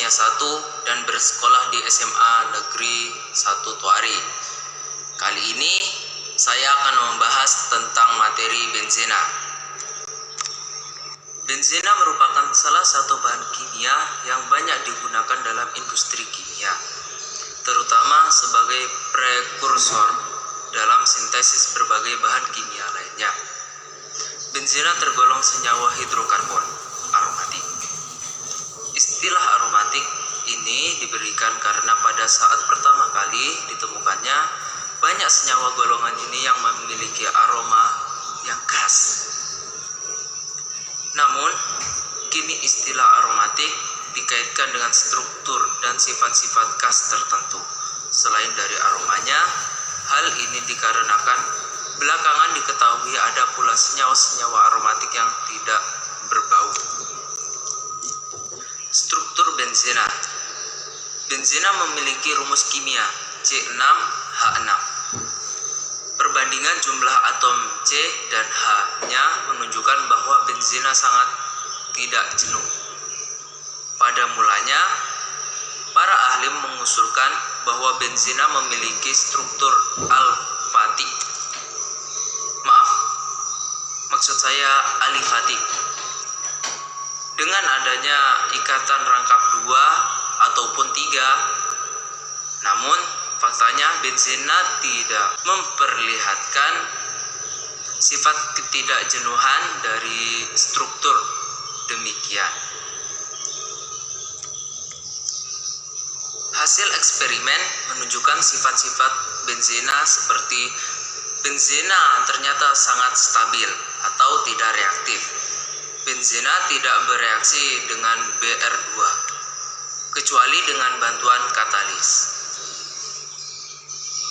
usia 1 dan bersekolah di SMA Negeri 1 Tuari. Kali ini saya akan membahas tentang materi benzena. Benzena merupakan salah satu bahan kimia yang banyak digunakan dalam industri kimia, terutama sebagai prekursor dalam sintesis berbagai bahan kimia lainnya. Benzena tergolong senyawa hidrokarbon aromatik. Istilah aromatik ini diberikan karena pada saat pertama kali ditemukannya, banyak senyawa golongan ini yang memiliki aroma yang khas. Namun, kini istilah aromatik dikaitkan dengan struktur dan sifat-sifat khas tertentu. Selain dari aromanya, hal ini dikarenakan belakangan diketahui ada pula senyawa-senyawa aromatik yang tidak berbau. Struktur benzena. Benzena memiliki rumus kimia C6H6. Perbandingan jumlah atom C dan H-nya menunjukkan bahwa benzena sangat tidak jenuh. Pada mulanya, para ahli mengusulkan bahwa benzena memiliki struktur alfatik. Maksud saya alifatik. Dengan adanya ikatan rangkap 2 ataupun 3, namun faktanya benzena tidak memperlihatkan sifat ketidakjenuhan dari struktur demikian. Hasil eksperimen menunjukkan sifat-sifat benzena seperti benzena ternyata sangat stabil atau tidak reaktif. Benzena tidak bereaksi dengan Br2 kecuali dengan bantuan katalis.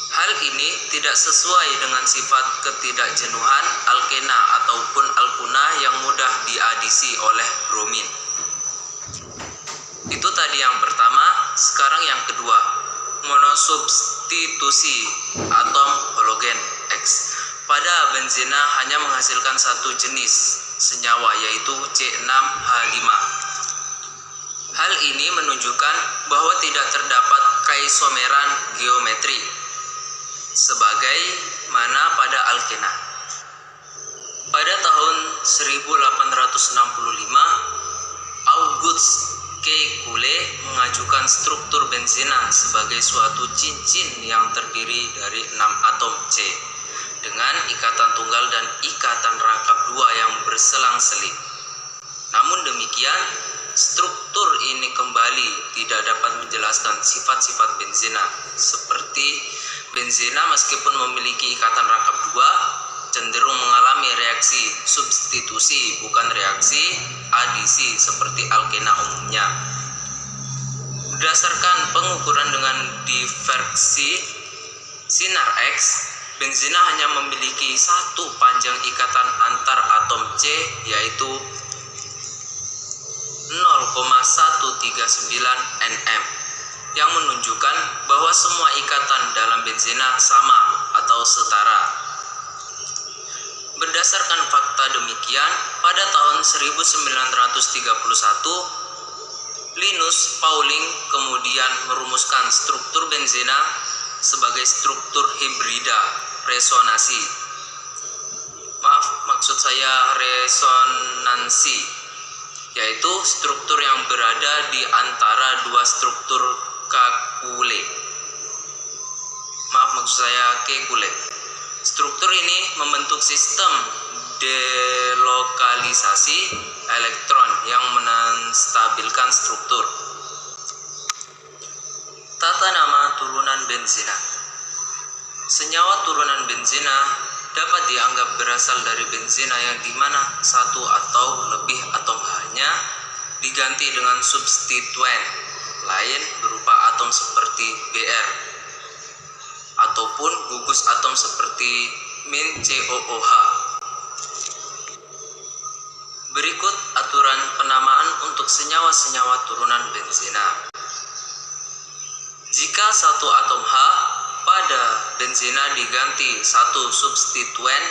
Hal ini tidak sesuai dengan sifat ketidakjenuhan alkena ataupun alkuna yang mudah diadisi oleh bromin. Itu tadi yang pertama. Sekarang yang kedua, monosubstitusi atom halogen X. Pada benzena hanya menghasilkan satu jenis senyawa, yaitu C6H5. Hal ini menunjukkan bahwa tidak terdapat keisomeran geometri sebagai mana pada alkena. Pada tahun 1865, August K. Kule mengajukan struktur benzena sebagai suatu cincin yang terdiri dari 6 atom C dengan ikatan tunggal dan ikatan rangkap 2 yang berselang-seling. Namun demikian, struktur ini kembali tidak dapat menjelaskan sifat-sifat benzena, seperti benzena meskipun memiliki ikatan rangkap 2 cenderung mengalami reaksi substitusi bukan reaksi adisi seperti alkena umumnya. Berdasarkan pengukuran dengan diversi sinar X, benzena hanya memiliki satu panjang ikatan antar atom C, yaitu 0,139 nm, yang menunjukkan bahwa semua ikatan dalam benzena sama atau setara. Berdasarkan fakta demikian, pada tahun 1931, Linus Pauling kemudian merumuskan struktur benzena sebagai struktur hibrida resonansi. Maksud saya resonansi, yaitu struktur yang berada di antara dua struktur K-Kule. Maksud saya K-Kule. Struktur ini membentuk sistem delokalisasi elektron yang menstabilkan struktur. Tata nama turunan benzena. Senyawa turunan benzena dapat dianggap berasal dari benzena yang dimana satu atau lebih atom H-nya diganti dengan substituen lain berupa atom seperti Br ataupun gugus atom seperti -COOH. Berikut aturan penamaan untuk senyawa-senyawa turunan benzena. Jika satu atom H pada benzena diganti satu substituen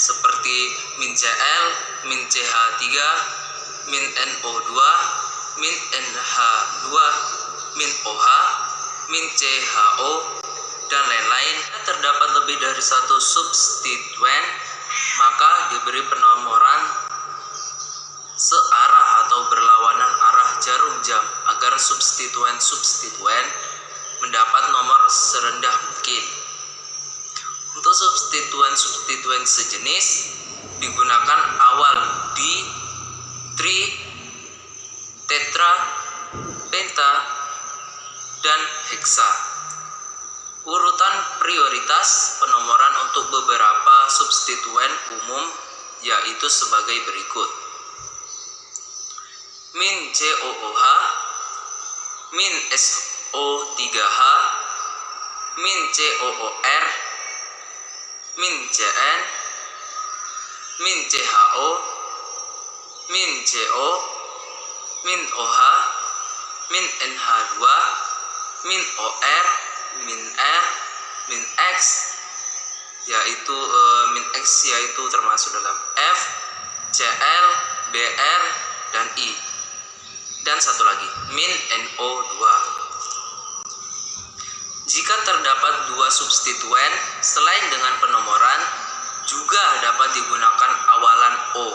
seperti -Cl, -CH3, -NO2, min NH2, min OH, min CHO, dan lain-lain. Terdapat lebih dari satu substituen, maka diberi penomoran searah atau berlawanan arah jarum jam agar substituen mendapat nomor serendah mungkin. Untuk substituen sejenis digunakan awal di tri, tetra, penta, dan heksa. Urutan prioritas penomoran untuk beberapa substituen umum yaitu sebagai berikut: min COOH, min SO3H, min COOR, min CN, min CHO, min CO, min OH, min NH2, min OR, min R, min X, yaitu min X yaitu termasuk dalam F, Cl, Br, dan I. Dan satu lagi, min NO2. Jika terdapat dua substituen selain dengan penomoran, juga dapat digunakan awalan O,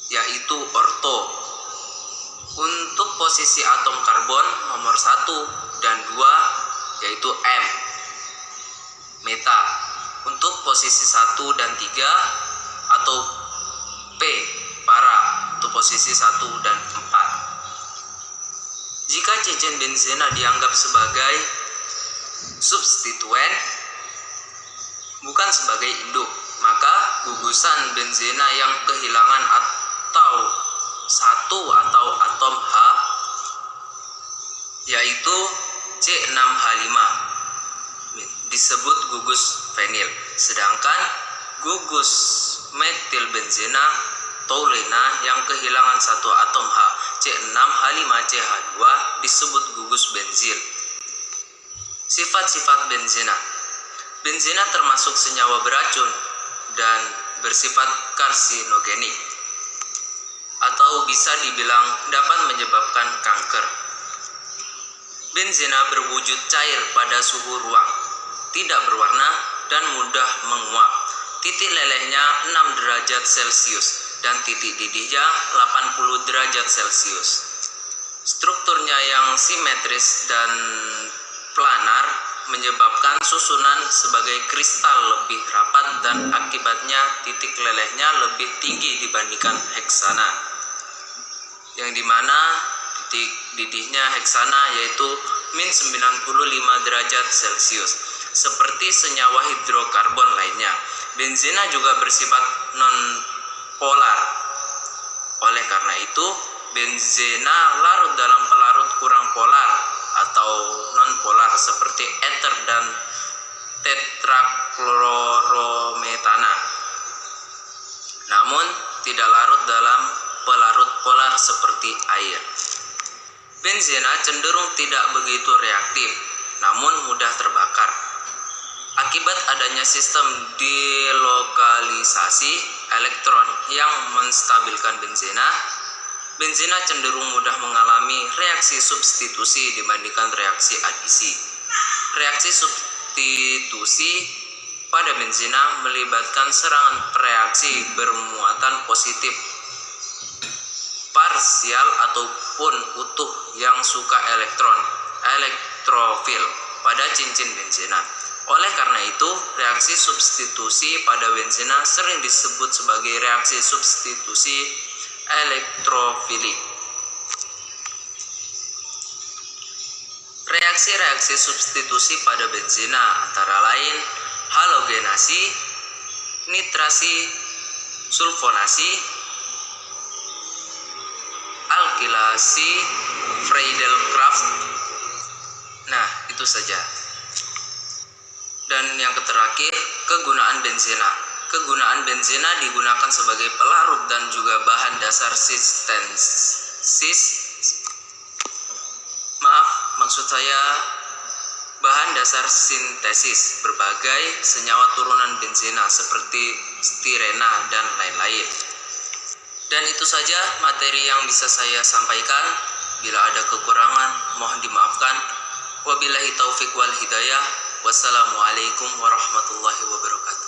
yaitu orto. Untuk posisi atom karbon nomor 1 dan 2 yaitu M, meta. Untuk posisi 1 dan 3 atau P, para. Untuk posisi 1 dan 4. Jika cincin benzena dianggap sebagai substituen, bukan sebagai induk, maka gugusan benzena yang kehilangan atau satu atau atom H yaitu C6H5 disebut gugus fenil, sedangkan gugus metil benzena toluena yang kehilangan satu atom H C6H5CH2 disebut gugus benzil. Sifat-sifat benzena. Benzena termasuk senyawa beracun dan bersifat karsinogenik, atau bisa dibilang dapat menyebabkan kanker. Benzena berwujud cair pada suhu ruang, tidak berwarna dan mudah menguap. Titik lelehnya 6 derajat Celcius dan titik didihnya 80 derajat Celcius. Strukturnya yang simetris dan planar menyebabkan susunan sebagai kristal lebih rapat dan akibatnya titik lelehnya lebih tinggi dibandingkan heksana, yang dimana titik didihnya heksana yaitu min 95 derajat Celcius. Seperti senyawa hidrokarbon lainnya, benzena juga bersifat non-polar. Oleh karena itu, benzena larut dalam pelarut kurang polar atau non-polar seperti ether dan tetraklorometana, namun tidak larut dalam pelarut polar seperti air. Benzena cenderung tidak begitu reaktif, namun mudah terbakar. Akibat adanya sistem delokalisasi elektron yang menstabilkan benzena, benzena cenderung mudah mengalami reaksi substitusi dibandingkan reaksi adisi. Reaksi substitusi pada benzena melibatkan serangan reaksi bermuatan positif, parsial ataupun utuh yang suka elektron, elektrofil, pada cincin benzena. Oleh karena itu, reaksi substitusi pada benzena sering disebut sebagai reaksi substitusi elektrofilik. Reaksi-reaksi substitusi pada benzena antara lain halogenasi, nitrasi, sulfonasi, alkilasi, Friedel-Crafts. Nah, itu saja. Dan yang terakhir, kegunaan benzena. Kegunaan benzena digunakan sebagai pelarut dan juga bahan dasar bahan dasar sintesis berbagai senyawa turunan benzena seperti stirena dan lain-lain. Dan itu saja materi yang bisa saya sampaikan. Bila ada kekurangan, mohon dimaafkan. Wabillahi taufik wal hidayah. Wassalamualaikum warahmatullahi wabarakatuh.